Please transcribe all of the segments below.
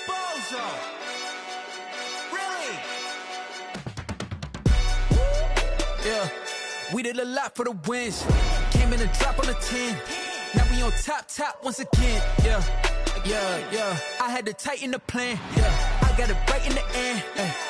Bozo. Really? Yeah, we did a lot for the wins. Came in a drop on a 10. Now we on top once again. Yeah. I had to tighten the plan. Yeah, I got it right in the end.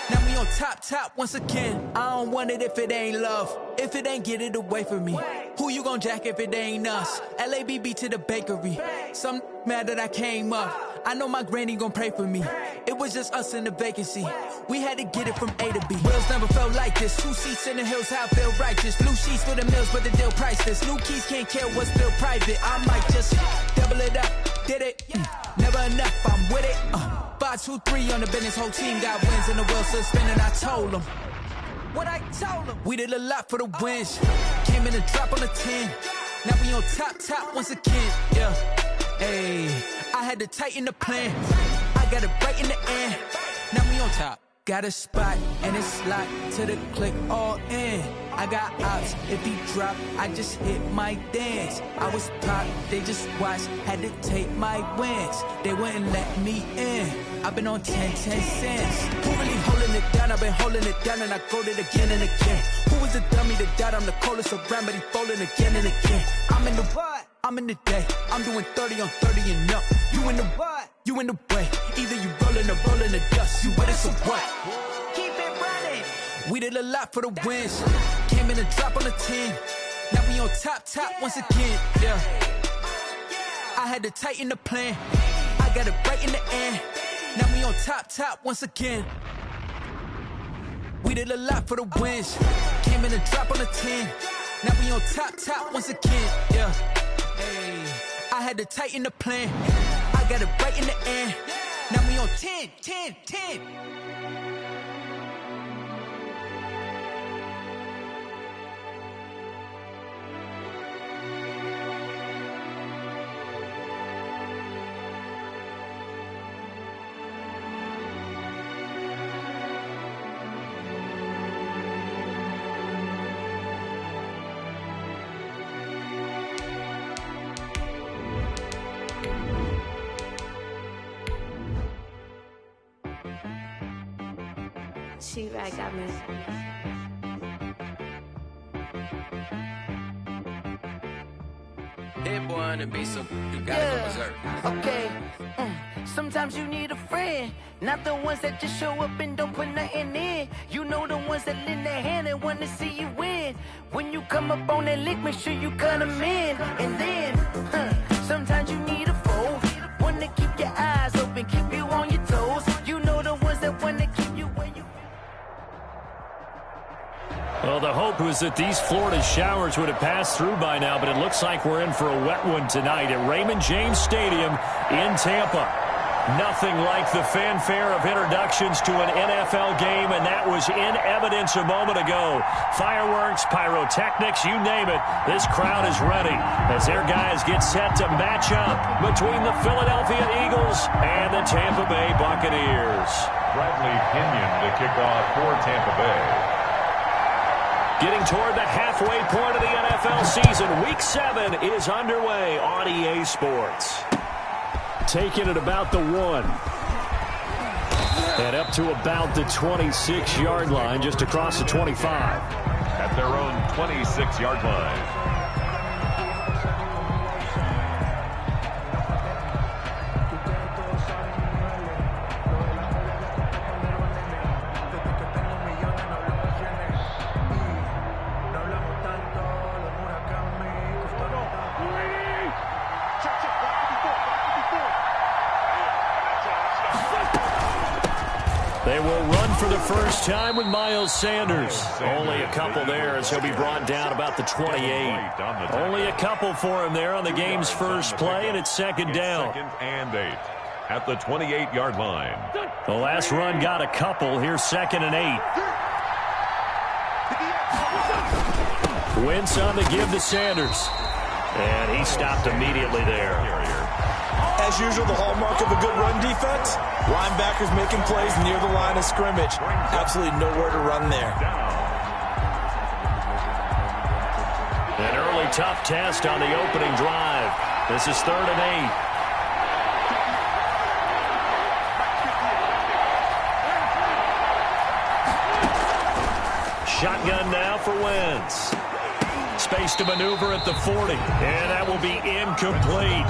Now we on top once again. I don't want it if it ain't love. If it ain't, get it away from me. Who you gon' jack if it ain't us? LABB to the bakery. Some mad that I came up. I know my granny gon' pray for me. It was just us in the vacancy. We had to get it from A to B. Wheels never felt like this. 2 seats in the hills, how I feel righteous. Blue sheets for the mills, but the deal priceless. New keys can't care what's still private. I might just double it up. Did it? Never enough, I'm with it. 5, 2, 3 on the business. Whole team got wins and the wheels still spinning. I told them what I told them. We did a lot for the wins. Came in a drop on a 10. Now we on top once again. Yeah. Hey, I had to tighten the plan. I got it right in the end. Now we on top. Got a spot and it's locked to the click all in. I got ops, if he drop, I just hit my dance. I was pop, they just watched, had to take my wins. They wouldn't let me in. I've been on 10 cents. Who really holding it down? I've been holding it down and I go it again and again. Who was the dummy that died? I'm the coldest around, but he folding again and again. I'm in the what? I'm in the day. I'm doing 30 on 30 and up. You in the what? You in the way. Either you rolling or rolling the dust. You with us or what? Keep it running. We did a lot for the wins. Came in a drop on a 10. Now we on top once again. Yeah. I had to tighten the plan. I got it right in the end. Now we on top once again. We did a lot for the wins. Came in a drop on a 10. Now we on top once again. Yeah. Hey, I had to tighten the plan. I got it right in the end. Now we on 10. She-Rag got me. Hit boy on the beat, so you gotta go berserk. Okay. Sometimes you need a friend, not the ones that just show up and don't put nothing in. You know the ones that lend their hand and want to see you win. When you come up on that lick, make sure you cut them in. And then, sometimes you need a foe, one to keep your eyes open, keep you on your toes. You know the ones that want to keep you where you. Well, the hope was that these Florida showers would have passed through by now, but it looks like we're in for a wet one tonight at Raymond James Stadium in Tampa. Nothing like the fanfare of introductions to an NFL game, and that was in evidence a moment ago. Fireworks, pyrotechnics, you name it, this crowd is ready as their guys get set to match up between the Philadelphia Eagles and the Tampa Bay Buccaneers. Bradley Pinion to kick off for Tampa Bay. Getting toward the halfway point of the NFL season, Week 7 is underway on EA Sports. Taking it about the 1. And up to about the 26-yard line, just across the 25. At their own 26-yard line. They will run for the first time with Miles Sanders. Only a couple there as he'll be brought down about the 28. Only a couple for him there on the game's first play, and it's second down. Second and 8 at the 28-yard line. The last run got a couple. Here's second and 8. Wentz on the give to Sanders. And he stopped immediately there. As usual, the hallmark of a good run defense, linebackers making plays near the line of scrimmage. Absolutely nowhere to run there. An early tough test on the opening drive. This is 3rd and 8. shotgun now for Wentz. Space to maneuver at the 40, and that will be incomplete.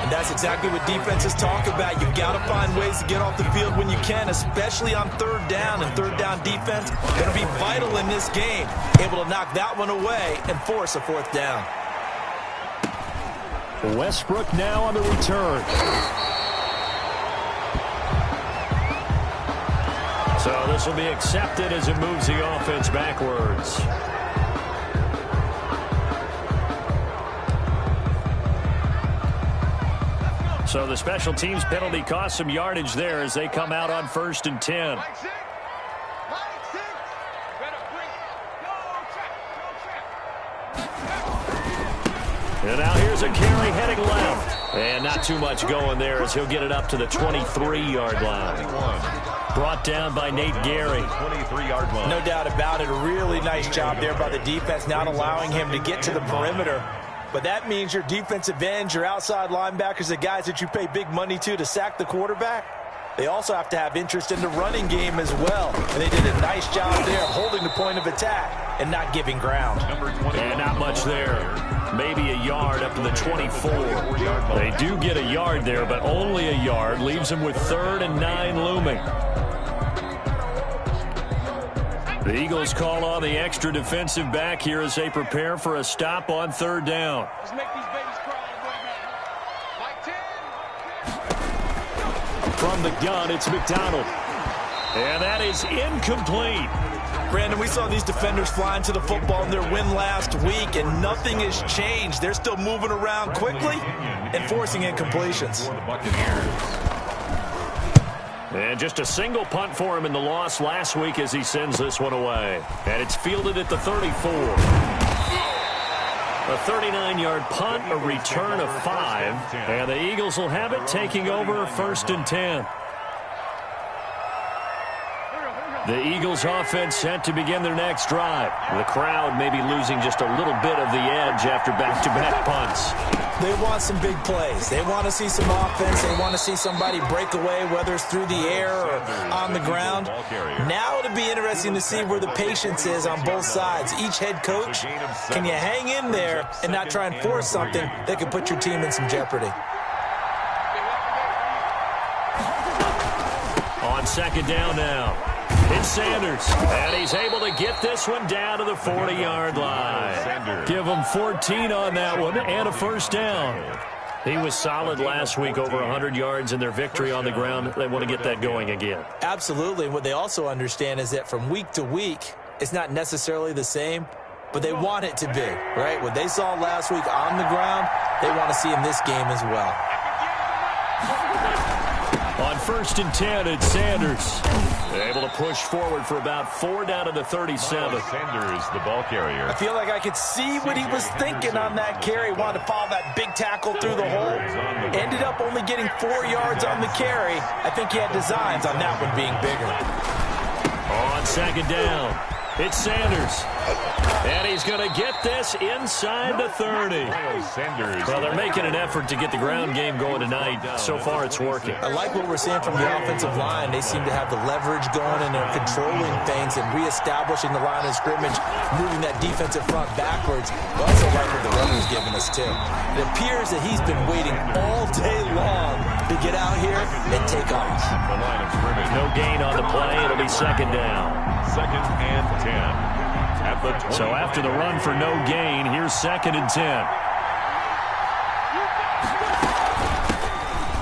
And that's exactly what defenses talk about. You've got to find ways to get off the field when you can, especially on third down. And third down defense going to be vital in this game. Able to knock that one away and force a fourth down. Westbrook now on the return. So this will be accepted as it moves the offense backwards. So the special teams penalty cost some yardage there as they come out on 1st and 10. And now here's a carry heading left. And not too much going there as he'll get it up to the 23-yard line. Brought down by Nate Gary. 23-yard line. No doubt about it. A really nice job there by the defense, not allowing him to get to the perimeter. But that means your defensive ends, your outside linebackers, the guys that you pay big money to sack the quarterback, they also have to have interest in the running game as well. And they did a nice job there holding the point of attack and not giving ground. And not much there. Maybe a yard up to the 24. They do get a yard there, but only a yard. Leaves them with 3rd and 9 looming. The Eagles call on the extra defensive back here as they prepare for a stop on 3rd down. Let's make these babies cry. From the gun, it's McDonald. And that is incomplete. Brandon, we saw these defenders flying to the football in their win last week, and nothing has changed. They're still moving around quickly and forcing incompletions. And just a single punt for him in the loss last week as he sends this one away. And it's fielded at the 34. A 39-yard punt, a return of 5. And the Eagles will have it, taking over 1st and 10. The Eagles offense set to begin their next drive. The crowd may be losing just a little bit of the edge after back-to-back punts. They want some big plays. They want to see some offense. They want to see somebody break away, whether it's through the air or on the ground. Now it'll be interesting to see where the patience is on both sides. Each head coach, can you hang in there and not try and force something that could put your team in some jeopardy? On 2nd down now. It's Sanders, and he's able to get this one down to the 40-yard line. Give him 14 on that one and a 1st down. He was solid last week, over 100 yards in their victory on the ground. They want to get that going again. Absolutely. What they also understand is that from week to week, it's not necessarily the same, but they want it to be, right? What they saw last week on the ground, they want to see in this game as well. On 1st and 10, it's Sanders. Able to push forward for about 4 down to the 37. Sanders, the ball carrier. I feel like I could see what he was thinking on that carry. Wanted to follow that big tackle through the hole. Ended up only getting 4 yards on the carry. I think he had designs on that one being bigger. On 2nd down, it's Sanders. And he's going to get this inside the 30. Well, they're making an effort to get the ground game going tonight. So far, it's working. I like what we're seeing from the offensive line. They seem to have the leverage going, and they're controlling things and reestablishing the line of scrimmage, moving that defensive front backwards. I also like what the runner's giving us, too. It appears that he's been waiting all day long to get out here and take off. No gain on the play. It'll be 2nd down. 2nd and 10. So after the run for no gain, here's 2nd and 10.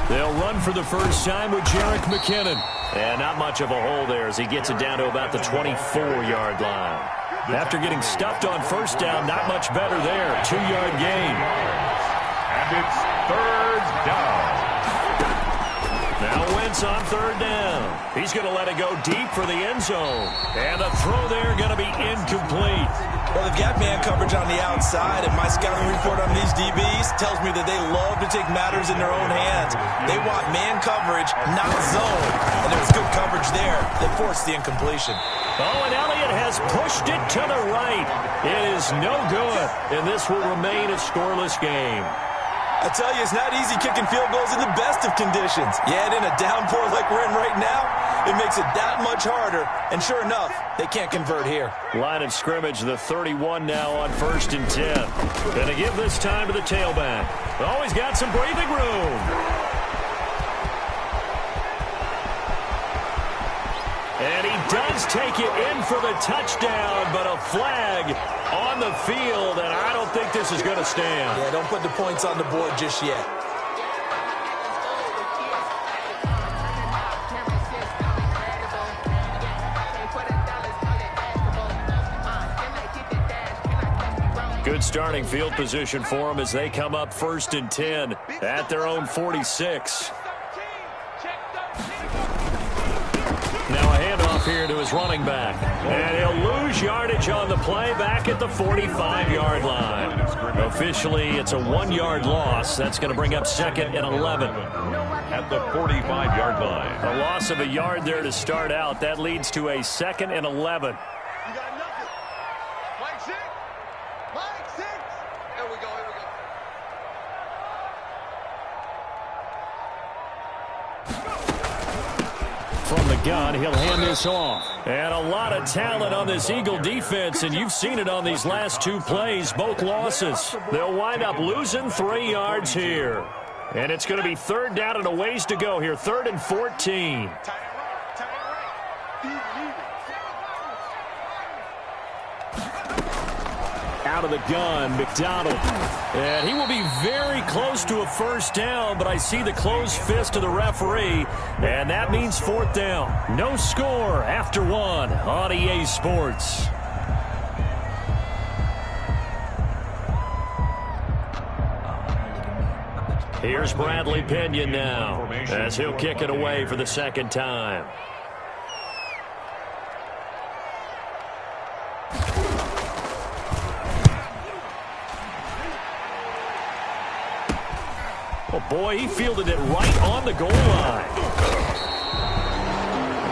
They'll run for the first time with Jerick McKinnon. And not much of a hole there as he gets it down to about the 24-yard line. After getting stuffed on 1st down, not much better there. 2-yard gain. And it's 3rd down. Now Wentz on 3rd down. He's going to let it go deep for the end zone. And the throw there going to be incomplete. Well, they've got man coverage on the outside, and my scouting report on these DBs tells me that they love to take matters in their own hands. They want man coverage, not zone. And there was good coverage there that forced the incompletion. Oh, and Elliott has pushed it to the right. It is no good, and this will remain a scoreless game. I tell you, it's not easy kicking field goals in the best of conditions. Yet in a downpour like we're in right now, It makes it that much harder, and sure enough, they can't convert here. Line of scrimmage, the 31 now on 1st and 10. Gonna give this time to the tailback. Always got some breathing room. And he does take it in for the touchdown, but a flag on the field, and I don't think this is going to stand. Yeah, don't put the points on the board just yet. Good starting field position for them as they come up 1st and 10 at their own 46. Now a handoff here to his running back. And he'll lose yardage on the play back at the 45-yard line. Officially, it's a 1-yard loss. That's going to bring up 2nd and 11. At the 45-yard line. A loss of a yard there to start out. That leads to a 2nd and 11. From the gun, he'll hand this off. And a lot of talent on this Eagle defense, and you've seen it on these last 2 plays, both losses. They'll wind up losing 3 yards here. And it's going to be 3rd down and a ways to go here, 3rd and 14. Out of the gun, McDonald. And he will be very close to a 1st down, but I see the closed fist of the referee, and that means 4th down. No score after 1 on EA Sports. Here's Bradley Pinion now as he'll kick it away for the 2nd time. Oh, boy, he fielded it right on the goal line.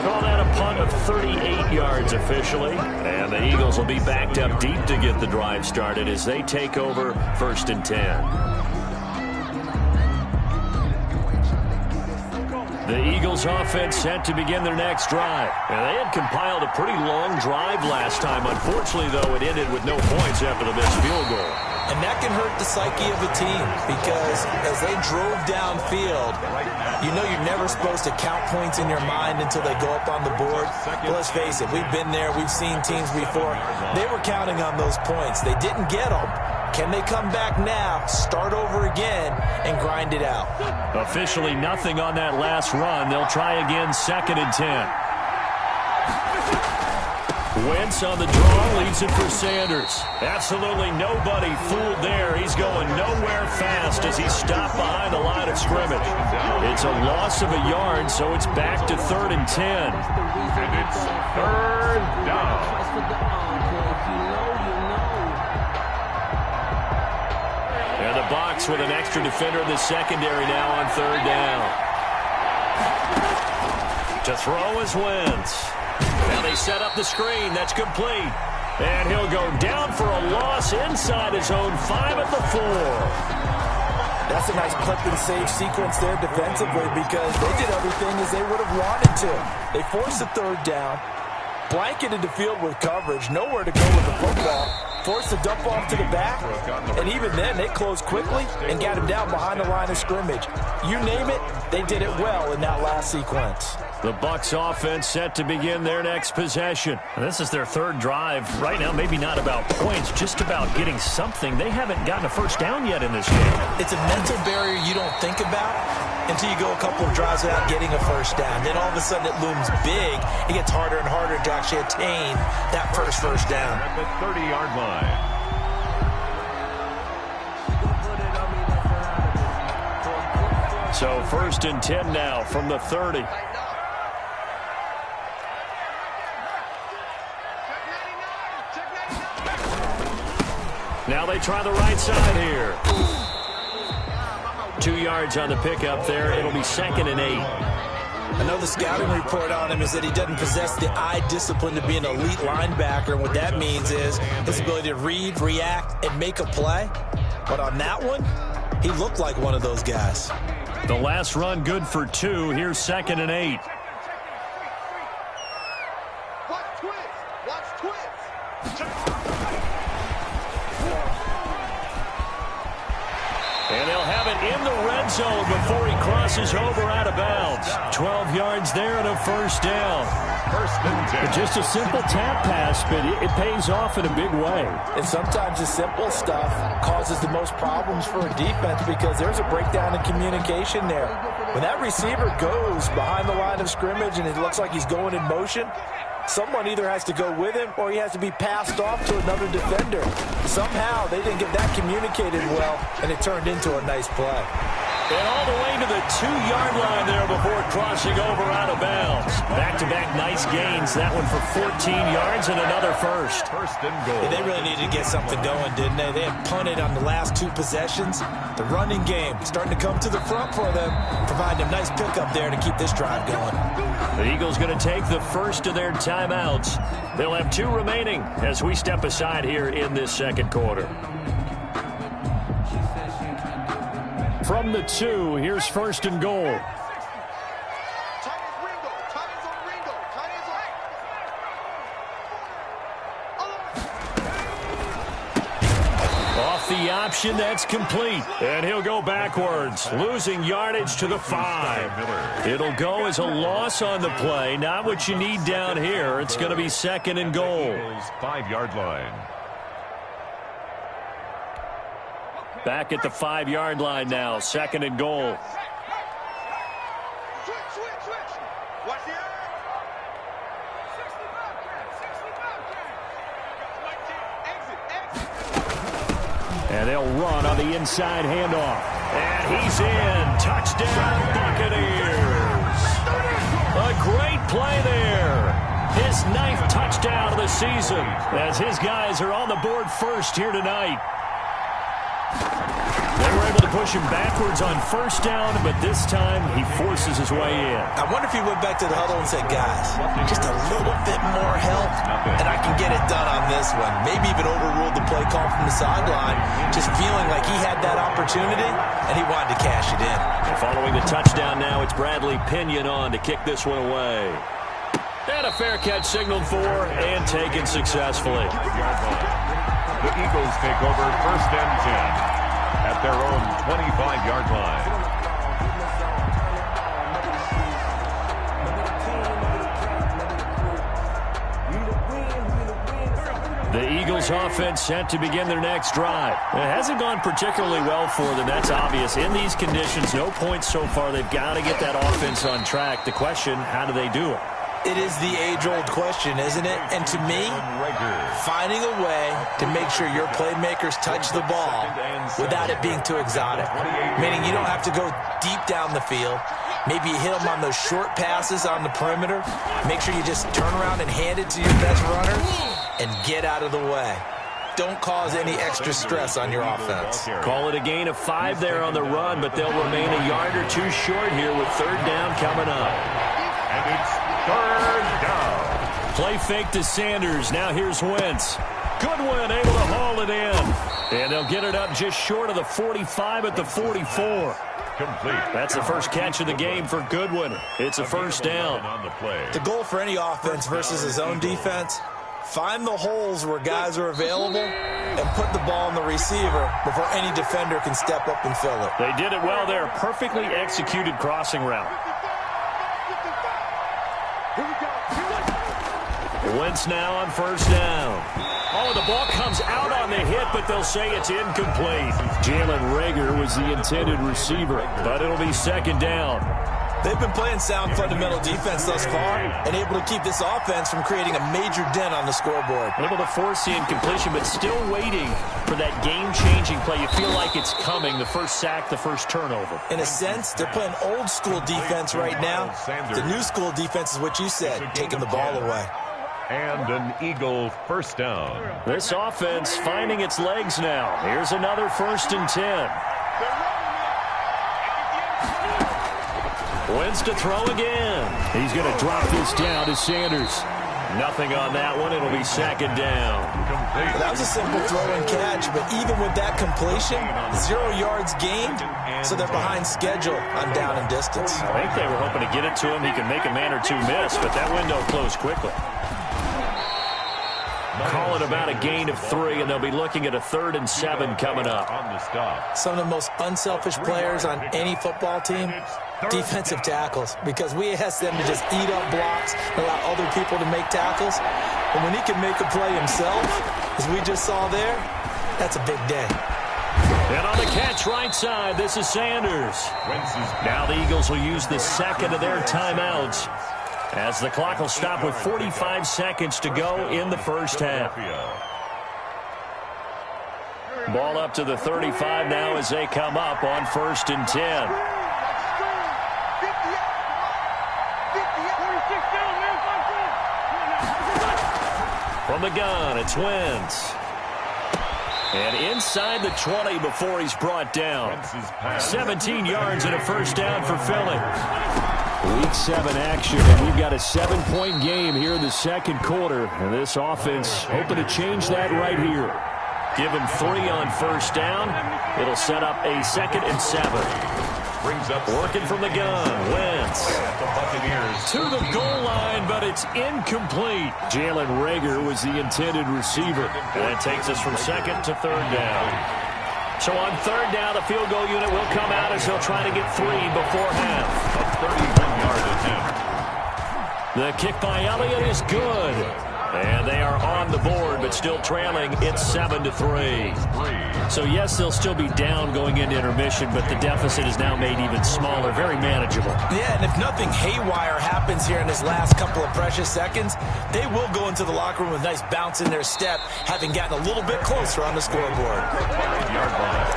Call that a punt of 38 yards officially. And the Eagles will be backed up deep to get the drive started as they take over 1st and 10. The Eagles offense set to begin their next drive. And they had compiled a pretty long drive last time. Unfortunately, though, it ended with no points after the missed field goal. And that can hurt the psyche of a team because as they drove downfield, you know you're never supposed to count points in your mind until they go up on the board. But let's face it, we've been there. We've seen teams before. They were counting on those points. They didn't get them. Can they come back now, start over again, and grind it out? Officially nothing on that last run. They'll try again, 2nd and 10. Wentz on the draw, leads it for Sanders. Absolutely nobody fooled there. He's going nowhere fast as he stopped behind the line of scrimmage. It's a loss of a yard, so it's back to 3rd and 10. And it's 3rd down. And the box with an extra defender in the secondary now on 3rd down. To throw is Wentz. Now they set up the screen. That's complete. And he'll go down for a loss inside his own 5 at the 4. That's a nice clip and save sequence there defensively because they did everything as they would have wanted to. They forced the 3rd down, blanketed the field with coverage, nowhere to go with the football, forced the dump off to the back, and even then they closed quickly and got him down behind the line of scrimmage. You name it, they did it well in that last sequence. The Bucs offense set to begin their next possession. This is their 3rd drive. Right now, maybe not about points, just about getting something. They haven't gotten a 1st down yet in this game. It's a mental barrier you don't think about until you go a couple of drives without getting a 1st down. Then all of a sudden it looms big. It gets harder and harder to actually attain that first down. At the 30-yard line. So 1st and 10 now from the 30. Now they try the right side here. 2 yards on the pickup there. It'll be 2nd and 8. I know the scouting report on him is that he doesn't possess the eye discipline to be an elite linebacker. And what that means is his ability to read, react, and make a play. But on that one, he looked like one of those guys. The last run good for 2. Here's 2nd and 8. And they'll have it in the red zone before he crosses over out of bounds. 12 yards there and a first down. First and 10. Just a simple tap pass, but it pays off in a big way. And sometimes the simple stuff causes the most problems for a defense because there's a breakdown in communication there. When that receiver goes behind the line of scrimmage and it looks like he's going in motion, someone either has to go with him or he has to be passed off to another defender. Somehow they didn't get that communicated well, and it turned into a nice play. And all the way to the 2-yard line there before crossing over out of bounds. Back-to-back nice gains. That one for 14 yards and another first. First and goal. Yeah, they really needed to get something going, didn't they? They had punted on the last 2 possessions. The running game starting to come to the front for them, providing a nice pickup there to keep this drive going. The Eagles going to take the first of their timeouts. They'll have 2 remaining as we step aside here in this second quarter. From the 2, here's first and goal. Off the option, that's complete. And he'll go backwards, losing yardage to the 5. It'll go as a loss on the play. Not what you need down here. It's going to be second and goal. 5-yard line. Back at the 5-yard line now, second and goal. And they'll run on the inside handoff. And he's in. Touchdown, Buccaneers. A great play there. His 9th touchdown of the season as his guys are on the board first here tonight. They were able to push him backwards on first down, but this time he forces his way in. I wonder if he went back to the huddle and said, guys, just a little bit more help, and I can get it done on this one. Maybe even overruled the play call from the sideline, just feeling like he had that opportunity, and he wanted to cash it in. And following the touchdown now, it's Bradley Pinion on to kick this one away. And a fair catch signaled for and taken successfully. The Eagles take over first and 10 at their own 25-yard line. The Eagles offense set to begin their next drive. It hasn't gone particularly well for them. That's obvious. In these conditions, no points so far. They've got to get that offense on track. The question, how do they do it? It is the age-old question, isn't it? And to me, finding a way to make sure your playmakers touch the ball without it being too exotic. Meaning you don't have to go deep down the field. Maybe you hit them on those short passes on the perimeter. Make sure you just turn around and hand it to your best runner and get out of the way. Don't cause any extra stress on your offense. Call it a gain of 5 there on the run, but they'll remain a yard or 2 short here with third down coming up. And it's third down. Play fake to Sanders. Now here's Wentz. Goodwin able to haul it in. And they'll get it up just short of the 45 at the 44. Complete. That's the first catch of the game for Goodwin. It's a first down. On the play. The goal for any offense versus his own defense, find the holes where guys are available and put the ball in the receiver before any defender can step up and fill it. They did it well there. Perfectly executed crossing route. Wentz now on first down. Oh, the ball comes out on the hit, but they'll say it's incomplete. Jalen Reagor was the intended receiver, but it'll be second down. They've been playing sound fundamental defense thus far and able to keep this offense from creating a major dent on the scoreboard. Able to force the incompletion, but still waiting for that game-changing play. You feel like it's coming, the first sack, the first turnover. In a sense, they're playing old-school defense right now. The new-school defense is what you said, taking the ball away. And an Eagle first down. This offense finding its legs now. Here's another first and 10. Wentz to throw again. He's going to drop this down to Sanders. Nothing on that one. It'll be second down. Well, that was a simple throw and catch, but even with that completion, 0 yards gained, so they're behind schedule on down and distance. I think they were hoping to get it to him. He can make a man or two miss, but that window closed quickly. call it about a gain of 3, and they'll be looking at a 3rd and 7 coming up. On the stop. Some of the most unselfish players on any football team, defensive tackles, because we ask them to just eat up blocks and allow other people to make tackles. And when he can make a play himself, as we just saw there, that's a big day. And on the catch right side, this is Sanders. Now the Eagles will use the second of their timeouts, as the clock will stop with 45 seconds to go in the first half. Ball up to the 35 now as they come up on 1st and 10. From the gun, it's Wentz. And inside the 20 before he's brought down. 17 yards and a first down for Philly. Week 7 action, and we've got a 7-point game here in the second quarter. And this offense hoping to change that right here. Give him 3 on first down. It'll set up a 2nd and 7. Working from the gun, Wentz. To the goal line, but it's incomplete. Jalen Reagor was the intended receiver. And that takes us from 2nd to 3rd down. So on 3rd down, the field goal unit will come out as he'll try to get 3 before half. A 31-yard attempt. The kick by Elliott is good. And they are on the board, but still trailing. It's 7-3. So, yes, they'll still be down going into intermission, but the deficit is now made even smaller, very manageable. Yeah, and if nothing haywire happens here in this last couple of precious seconds, they will go into the locker room with a nice bounce in their step, having gotten a little bit closer on the scoreboard. 5-yard line.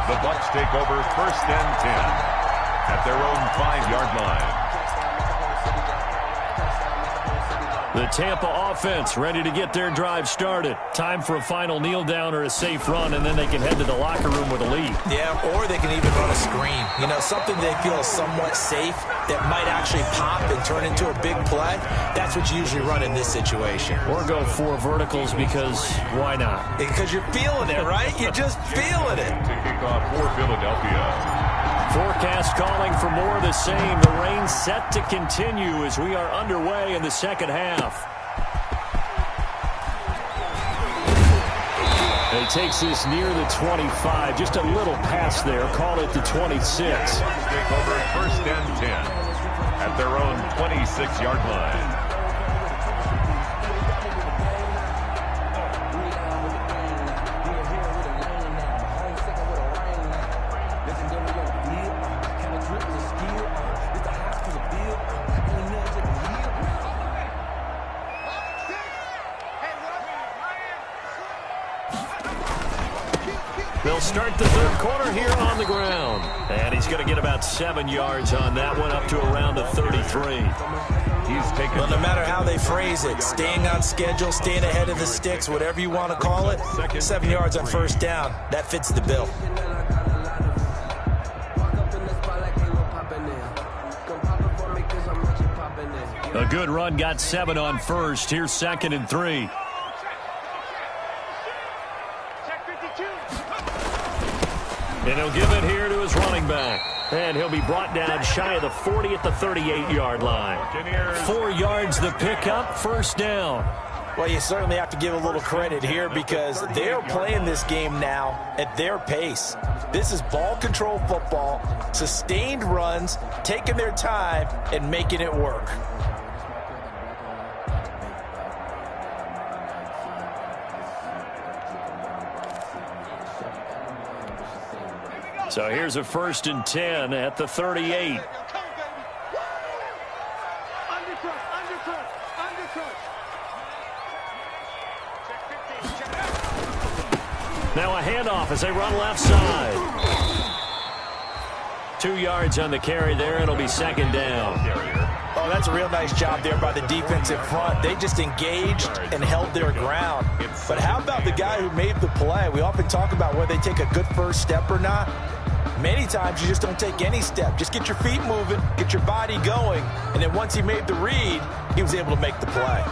The Bucs take over 1st and 10 at their own 5-yard line. The Tampa offense ready to get their drive started. Time for a final kneel down or a safe run, and then they can head to the locker room with a lead. Yeah, or they can even run a screen. You know, something they feel is somewhat safe that might actually pop and turn into a big play. That's what you usually run in this situation. Or go 4 verticals because why not? Because you're feeling it, right? You're just feeling it. To kick off for Philadelphia. Forecast calling for more of the same. The rain set to continue as we are underway in the second half. He takes this near the 25. Just a little pass there. Call it the 26. Take over 1st and 10 at their own 26-yard line. They'll start the 3rd quarter here on the ground. And he's going to get about 7 yards on that one, up to around the 33. Well, no matter how they phrase it, staying on schedule, staying ahead of the sticks, whatever you want to call it, 7 yards on first down, that fits the bill. A good run, got 7 on first. Here's 2nd and 3. And he'll give it here to his running back. And he'll be brought down shy of the 40 at the 38-yard line. 4 yards the pickup, first down. Well, you certainly have to give a little credit here because they're playing this game now at their pace. This is ball control football, sustained runs, taking their time, and making it work. So here's a 1st and 10 at the 38. Now a handoff as they run left side. 2 yards on the carry there. It'll be 2nd down. Oh, that's a real nice job there by the defensive front. They just engaged and held their ground. But how about the guy who made the play? We often talk about whether they take a good first step or not. Many times you just don't take any step. Just get your feet moving, get your body going, and then once he made the read, he was able to make the play.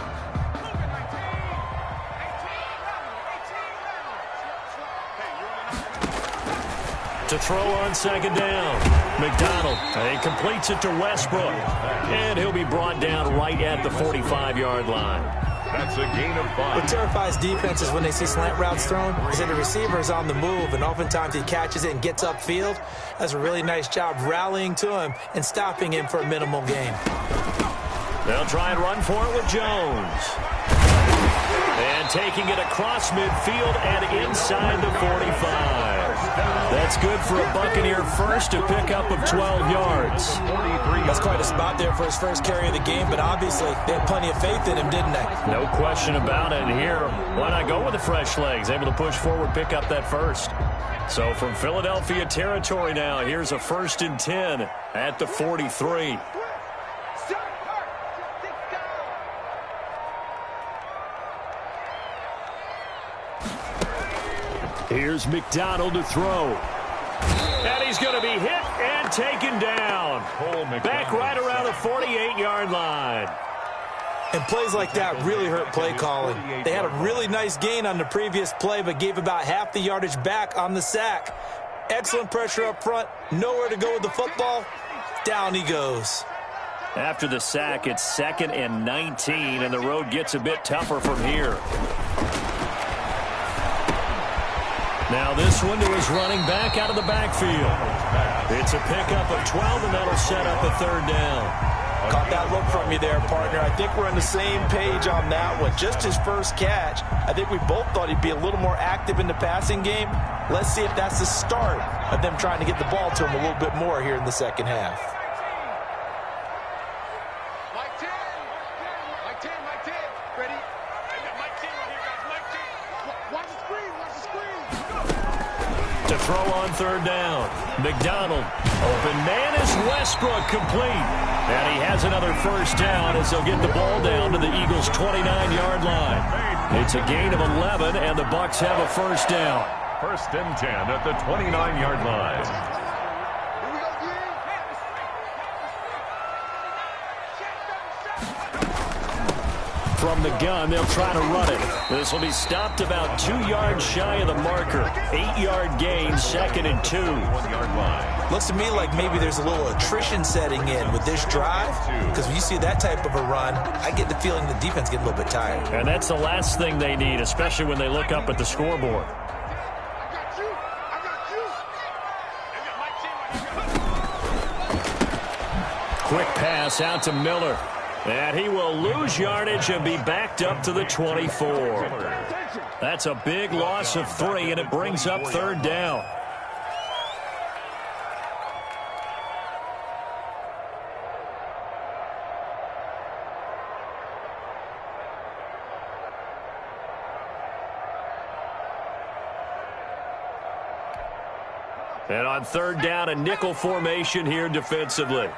To throw on 2nd down. McDonald, he completes it to Westbrook. And he'll be brought down right at the 45-yard line. That's a gain of 5. What terrifies defenses when they see slant routes thrown is that the receiver is on the move, and oftentimes he catches it and gets upfield. That's a really nice job rallying to him and stopping him for a minimal gain. They'll try and run for it with Jones. And taking it across midfield and inside the 45. That's good for a Buccaneer first, a pickup of 12 yards. That's quite a spot there for his first carry of the game, but obviously they had plenty of faith in him, didn't they? No question about it. Here, why not go with the fresh legs? Able to push forward, pick up that first. So from Philadelphia territory now, here's a 1st and 10 at the 43. Here's McDonald to throw. And he's going to be hit and taken down. Back right around the 48-yard line. And plays like that really hurt play calling. They had a really nice gain on the previous play, but gave about half the yardage back on the sack. Excellent pressure up front. Nowhere to go with the football. Down he goes. After the sack, it's 2nd and 19, and the road gets a bit tougher from here. Now this one to his running back out of the backfield. It's a pickup of 12, and that'll set up a 3rd down. Caught that look from you there, partner. I think we're on the same page on that one. Just his first catch. I think we both thought he'd be a little more active in the passing game. Let's see if that's the start of them trying to get the ball to him a little bit more here in the second half. To throw on 3rd down. McDonald. Open man is Westbrook, complete. And he has another 1st down as they'll get the ball down to the Eagles' 29-yard line. It's a gain of 11, and the Bucs have a 1st down. 1st and 10 at the 29-yard line. From the gun, they'll try to run it. This will be stopped about 2 yards shy of the marker. 8-yard gain, 2nd and 2. 1-yard line. Looks to me like maybe there's a little attrition setting in with this drive, because when you see that type of a run, I get the feeling the defense get a little bit tired. And that's the last thing they need, especially when they look up at the scoreboard. Quick pass out to Miller. And he will lose yardage and be backed up to the 24. That's a big loss of 3, and it brings up 3rd down. And on 3rd down, a nickel formation here defensively.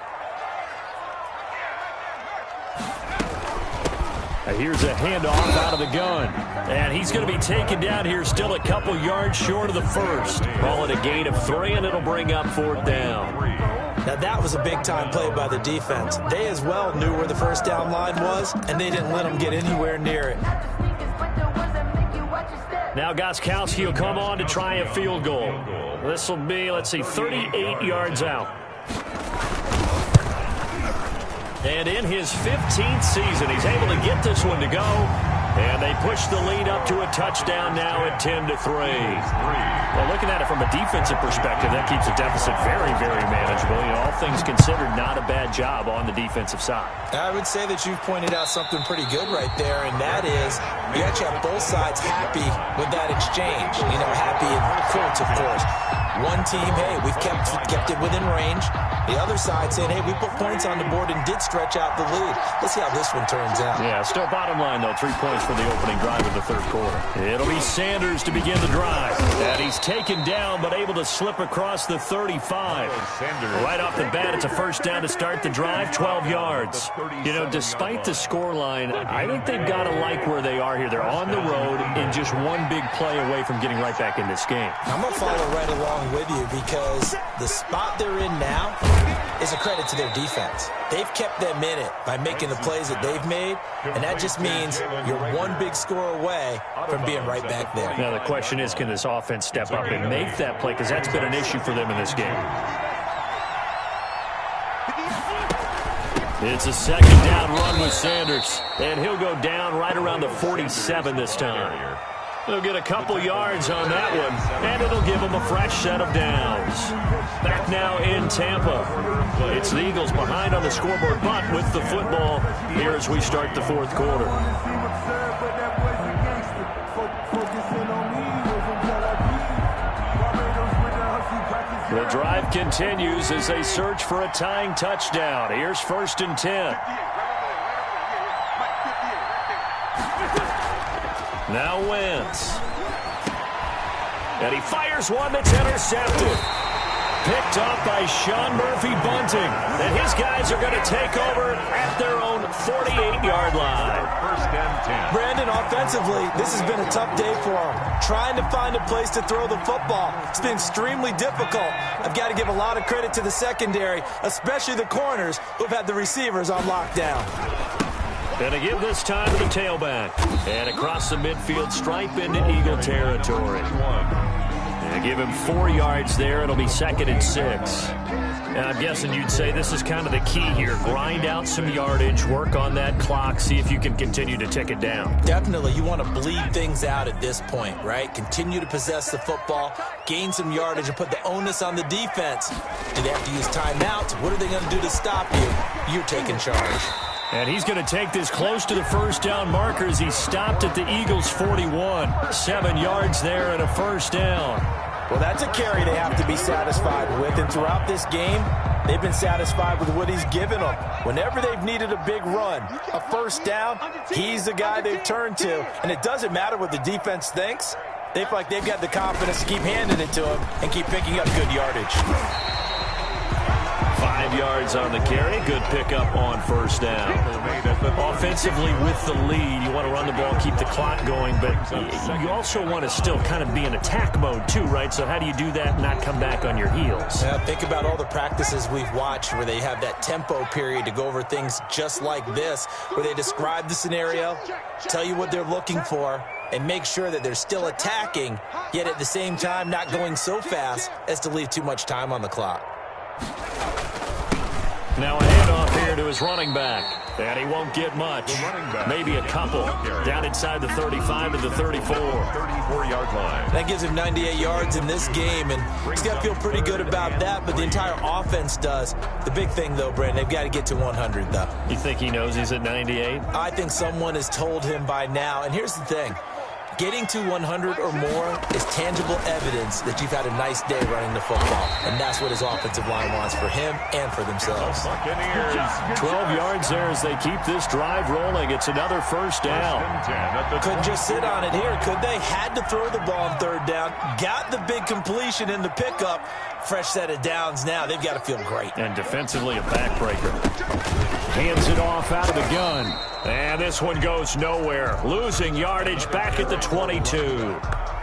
Here's a handoff out of the gun. And he's going to be taken down here still a couple yards short of the 1st. Call it a gain of 3, and it'll bring up 4th down. Now that was a big-time play by the defense. They as well knew where the 1st down line was, and they didn't let them get anywhere near it. Now Gostkowski will come on to try a field goal. This will be, 38 yards out. And in his 15th season, he's able to get this one to go. And they push the lead up to a touchdown now at 10-3. Well, looking at it from a defensive perspective, that keeps the deficit very, very manageable. All things considered, not a bad job on the defensive side. I would say that you've pointed out something pretty good right there, and that is you actually have both sides happy with that exchange. Happy in quotes, of course. One team, hey, we've kept it within range. The other side saying, hey, we put points on the board and did stretch out the lead. Let's see how this one turns out. Yeah, still bottom line, though, 3 points for the opening drive of the 3rd quarter. It'll be Sanders to begin the drive. And he's taken down, but able to slip across the 35. Right off the bat, it's a 1st down to start the drive, 12 yards. Despite the scoreline, I think they've got to like where they are here. They're on the road and just one big play away from getting right back in this game. I'm going to follow right along with you because the spot they're in now is a credit to their defense. They've kept them in it by making the plays that they've made, and that just means you're one big score away from being right back there. Now the question is, can this offense step up and make that play? Because that's been an issue for them in this game. It's a second down run with Sanders, and he'll go down right around the 47 this time. He'll get a couple yards on that one, and it'll give him a fresh set of downs. Back now in Tampa. It's the Eagles behind on the scoreboard, but with the football here as we start the fourth quarter. The drive continues as they search for a tying touchdown. Here's 1st and 10. Now Wentz. And he fires one that's intercepted. Picked off by Sean Murphy-Bunting. And his guys are going to take over at their own 48-yard line. 1st and 10. Brandon, offensively, this has been a tough day for him. Trying to find a place to throw the football. It's been extremely difficult. I've got to give a lot of credit to the secondary, especially the corners who've had the receivers on lockdown. Going to give this time to the tailback. And across the midfield stripe into Eagle territory. And give him 4 yards there. It'll be 2nd and 6. And I'm guessing you'd say this is kind of the key here. Grind out some yardage, work on that clock, see if you can continue to tick it down. Definitely. You want to bleed things out at this point, right? Continue to possess the football, gain some yardage, and put the onus on the defense. Do they have to use timeouts? What are they going to do to stop you? You're taking charge. And he's going to take this close to the first down marker as he stopped at the Eagles' 41. 7 yards there and a first down. Well, that's a carry they have to be satisfied with. And throughout this game, they've been satisfied with what he's given them. Whenever they've needed a big run, a first down, he's the guy they've turned to. And it doesn't matter what the defense thinks. They feel like they've got the confidence to keep handing it to him and keep picking up good yardage. 5 yards on the carry. Good pickup on first down. Offensively with the lead, you want to run the ball, keep the clock going, but you also want to still kind of be in attack mode too, right? So how do you do that and not come back on your heels? Yeah, think about all the practices we've watched where they have that tempo period to go over things just like this, where they describe the scenario, tell you what they're looking for, and make sure that they're still attacking, yet at the same time not going so fast as to leave too much time on the clock. Now a handoff here to his running back. And he won't get much. Maybe a couple. Down inside the 35 to the 34. 34-yard line. That gives him 98 yards in this game, and he's got to feel pretty good about that, but the entire offense does. The big thing, though, Brandon, they've got to get to 100, though. You think he knows he's at 98? I think someone has told him by now, and here's the thing. Getting to 100 or more is tangible evidence that you've had a nice day running the football. And that's what his offensive line wants for him and for themselves. 12 yards there as they keep this drive rolling. It's another first down. Couldn't just sit on it here, could they? Had to throw the ball on third down. Got the big completion in the pickup. Fresh set of downs now. They've got to feel great. And defensively a backbreaker. Hands it off out of the gun. And this one goes nowhere. Losing yardage back at the 22.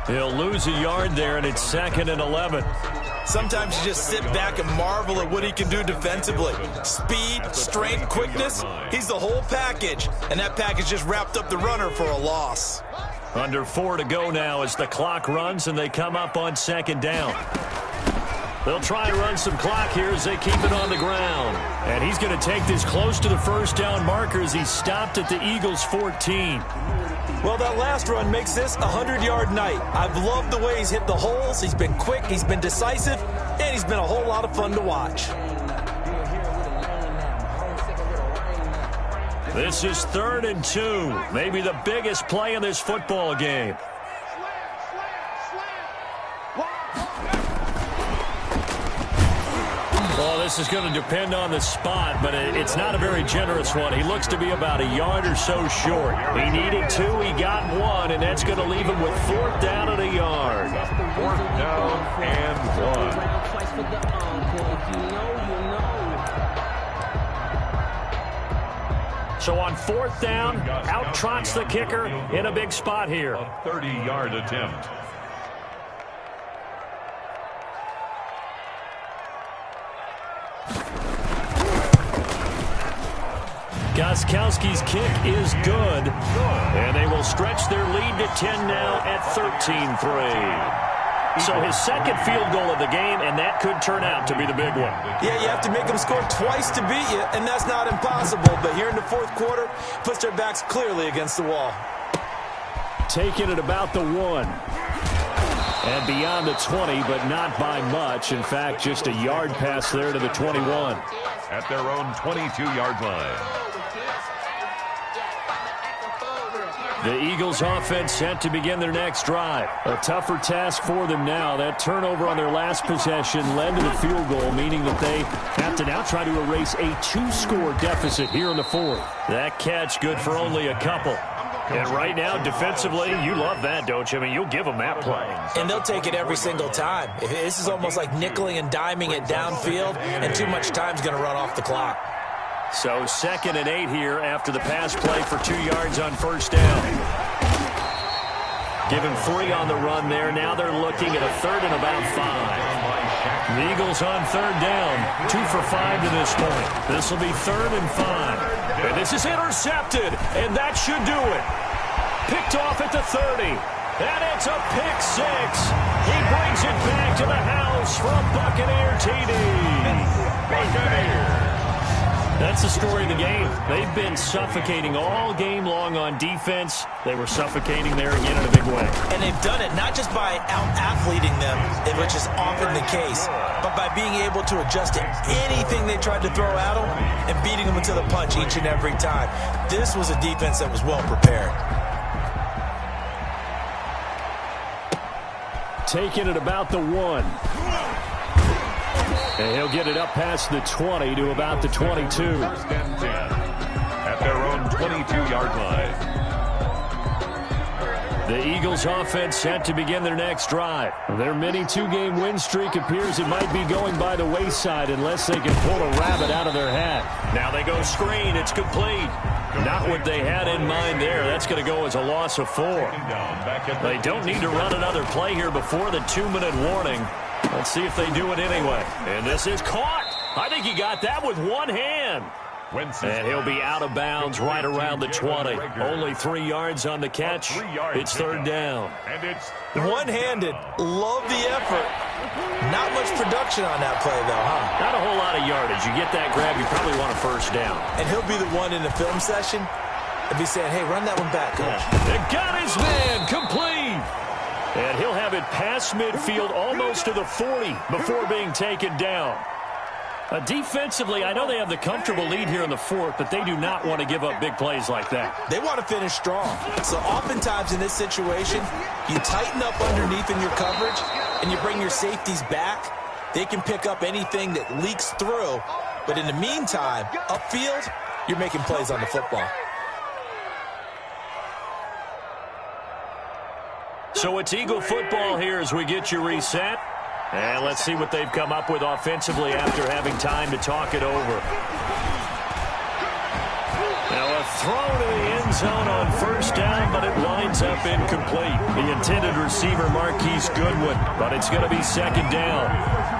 He'll lose a yard there, and it's 2nd and 11. Sometimes you just sit back and marvel at what he can do defensively. Speed, strength, quickness. He's the whole package. And that package just wrapped up the runner for a loss. Under 4 to go now as the clock runs, and they come up on 2nd down. They'll try and run some clock here as they keep it on the ground. And he's going to take this close to the first down marker as he stopped at the Eagles' 14. Well, that last run makes this a 100-yard night. I've loved the way he's hit the holes. He's been quick, he's been decisive, and he's been a whole lot of fun to watch. This is 3rd and 2. Maybe the biggest play in this football game. Well, this is going to depend on the spot, but it's not a very generous one. He looks to be about a yard or so short. He needed 2, he got 1, and that's going to leave him with 4th down and a yard. 4th down and 1. So on 4th down, out trots the kicker in a big spot here. A 30-yard attempt. Gostkowski's kick is good, and they will stretch their lead to 10 now at 13-3. So his second field goal of the game, and that could turn out to be the big one. Yeah, you have to make them score twice to beat you, and that's not impossible. But here in the fourth quarter, puts their backs clearly against the wall. Taking it about the 1. And beyond the 20, but not by much. In fact, just a yard pass there to the 21. At their own 22-yard line. The Eagles offense set to begin their next drive. A tougher task for them now. That turnover on their last possession led to the field goal, meaning that they have to now try to erase a 2-score deficit here in the fourth. That catch good for only a couple. And right now, defensively, you love that, don't you? I mean, you'll give them that play. And they'll take it every single time. This is almost like nickeling and diming it downfield, and too much time's going to run off the clock. So 2nd and 8 here after the pass play for 2 yards on first down. Give him 3 on the run there. Now they're looking at a 3rd and about 5. The Eagles on 3rd down. 2 for 5 to this point. This will be 3rd and 5. And this is intercepted, and that should do it. Picked off at the 30. And it's a pick 6. He brings it back to the house for a Buccaneer TD. Buccaneer. That's the story of the game. They've been suffocating all game long on defense. They were suffocating there again in a big way. And they've done it not just by out-athleting them, which is often the case, but by being able to adjust to anything they tried to throw at them and beating them into the punch each and every time. This was a defense that was well prepared. Taking it about the 1. And he'll get it up past the 20 to about the 22. 1st and 10 at their own 22-yard line. The Eagles offense set to begin their next drive. Their mini 2-game win streak appears it might be going by the wayside unless they can pull a rabbit out of their hat. Now they go screen. It's complete. Not what they had in mind there. That's going to go as a loss of 4. They don't need to run another play here before the 2-minute warning. Let's see if they do it anyway. And this is caught. I think he got that with one hand. And he'll be out of bounds right around the 20. Only 3 yards on the catch. It's 3rd down. And it's one-handed. Love the effort. Not much production on that play, though, huh? Not a whole lot of yardage. You get that grab, you probably want a 1st down. And he'll be the one in the film session and be saying, hey, run that one back, coach. They got his man complete. And he'll have it past midfield almost to the 40 before being taken down. Defensively, I know they have the comfortable lead here in the 4th, but they do not want to give up big plays like that. They want to finish strong. So oftentimes in this situation, you tighten up underneath in your coverage and you bring your safeties back. They can pick up anything that leaks through. But in the meantime, upfield, you're making plays on the football. So it's Eagle football here as we get you reset. And let's see what they've come up with offensively after having time to talk it over. Now a throw to the end zone on 1st down, but it winds up incomplete. The intended receiver, Marquise Goodwin, but it's going to be 2nd down.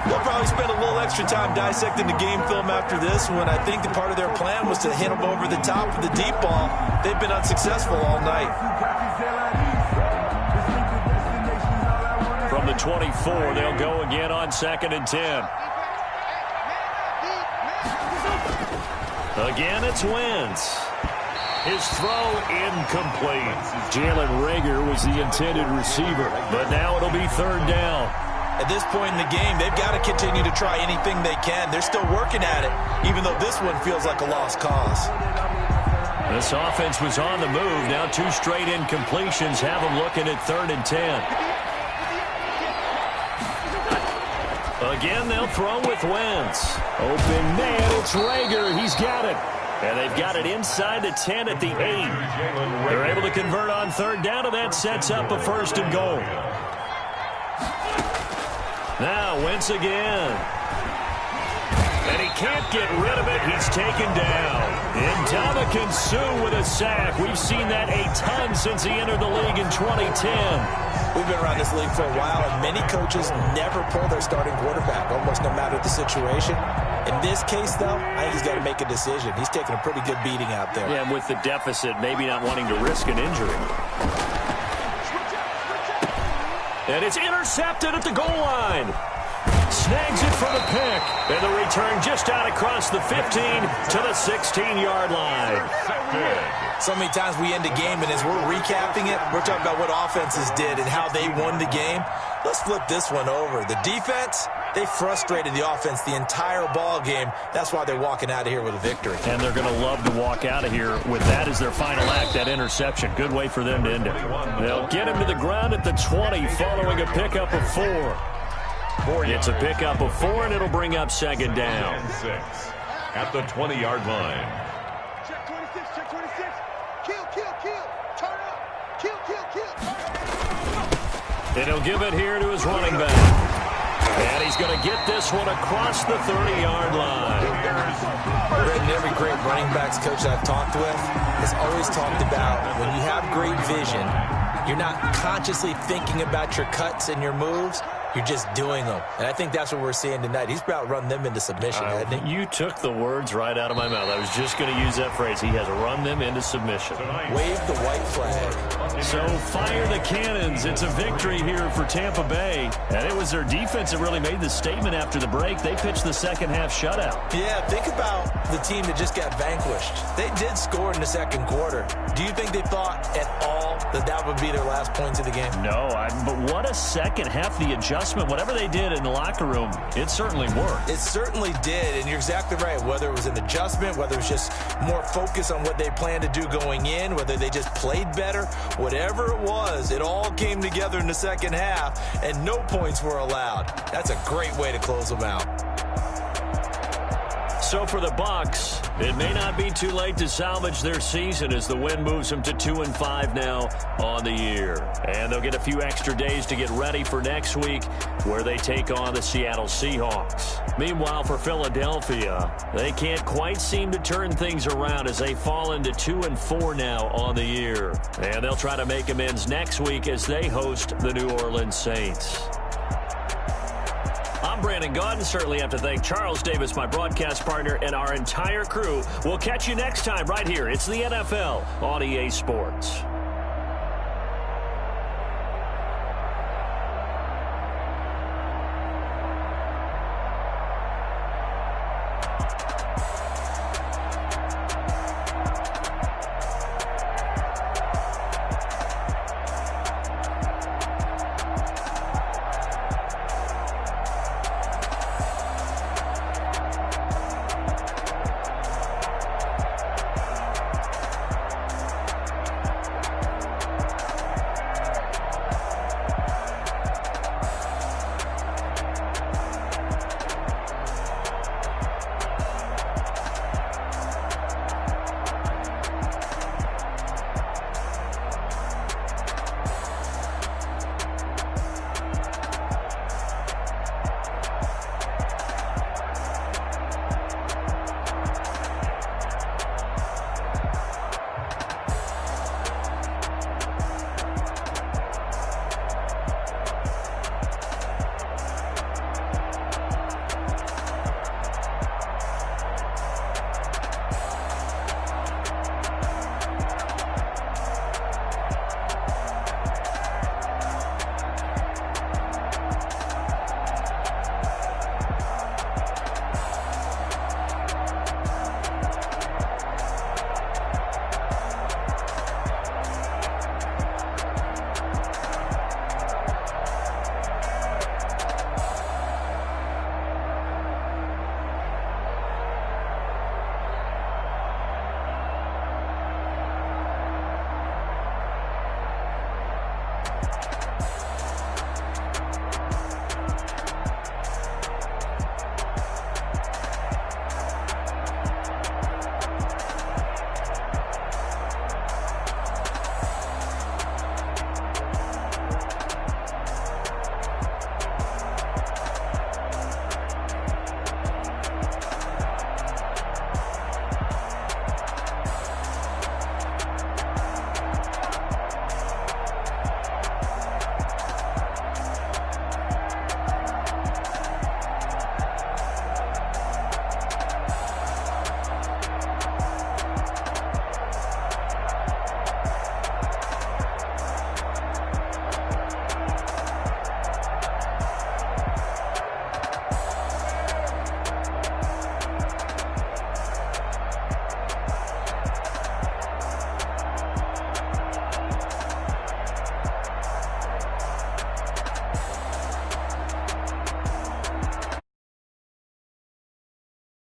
They'll probably spend a little extra time dissecting the game film after this one. I think that part of their plan was to hit them over the top with the deep ball. They've been unsuccessful all night. From the 24, they'll go again on 2nd and 10. Again, it's Wentz. His throw incomplete. Jalen Reagor was the intended receiver, but now it'll be 3rd down. At this point in the game, they've got to continue to try anything they can. They're still working at it, even though this one feels like a lost cause. This offense was on the move. Now 2 straight incompletions have them looking at 3rd and 10. Again, they'll throw with Wentz. Open man, it's Reagor. He's got it. And they've got it inside the 10 at the 8. They're able to convert on 3rd down, and that sets up a 1st and goal. Now, Wentz again. And he can't get rid of it. He's taken down. Ndamukong Suh with a sack. We've seen that a ton since he entered the league in 2010. We've been around this league for a while, and many coaches never pull their starting quarterback, almost no matter the situation. In this case, though, I think he's got to make a decision. He's taking a pretty good beating out there. Yeah, and with the deficit, maybe not wanting to risk an injury. And it's intercepted at the goal line. Snags it for the pick. And the return just out across the 15 to the 16-yard line. So many times we end a game, and as we're recapping it, we're talking about what offenses did and how they won the game. Let's flip this one over. The defense, they frustrated the offense the entire ball game. That's why they're walking out of here with a victory. And they're going to love to walk out of here with that as their final act, that interception. Good way for them to end it. They'll get him to the ground at the 20 following a pickup of 4. It's a pickup of 4, and it'll bring up second down. At the 20-yard line. Check 26, check 26. Kill, kill, kill. Turn up. Kill, kill, kill. And he'll give it here to his running back. And he's going to get this one across the 30-yard line. Every great running backs coach I've talked with has always talked about when you have great vision, you're not consciously thinking about your cuts and your moves. You're just doing them. And I think that's what we're seeing tonight. He's about run them into submission, hasn't he? You took the words right out of my mouth. I was just going to use that phrase. He has run them into submission. Wave the white flag. So fire the cannons. It's a victory here for Tampa Bay. And it was their defense that really made the statement after the break. They pitched the second-half shutout. Yeah, think about the team that just got vanquished. They did score in the second quarter. Do you think they thought at all that that would be their last points of the game? No, but what a second half. The adjustment, whatever they did in the locker room, it certainly worked. It certainly did, and you're exactly right. Whether it was an adjustment, whether it was just more focus on what they planned to do going in, whether they just played better, whatever it was, it all came together in the second half, and no points were allowed. That's a great way to close them out. So for the Bucs, it may not be too late to salvage their season as the win moves them to 2-5 now on the year. And they'll get a few extra days to get ready for next week where they take on the Seattle Seahawks. Meanwhile, for Philadelphia, they can't quite seem to turn things around as they fall into 2-4 now on the year. And they'll try to make amends next week as they host the New Orleans Saints. I'm Brandon Gaudin. Certainly have to thank Charles Davis, my broadcast partner, and our entire crew. We'll catch you next time right here. It's the NFL on EA Sports.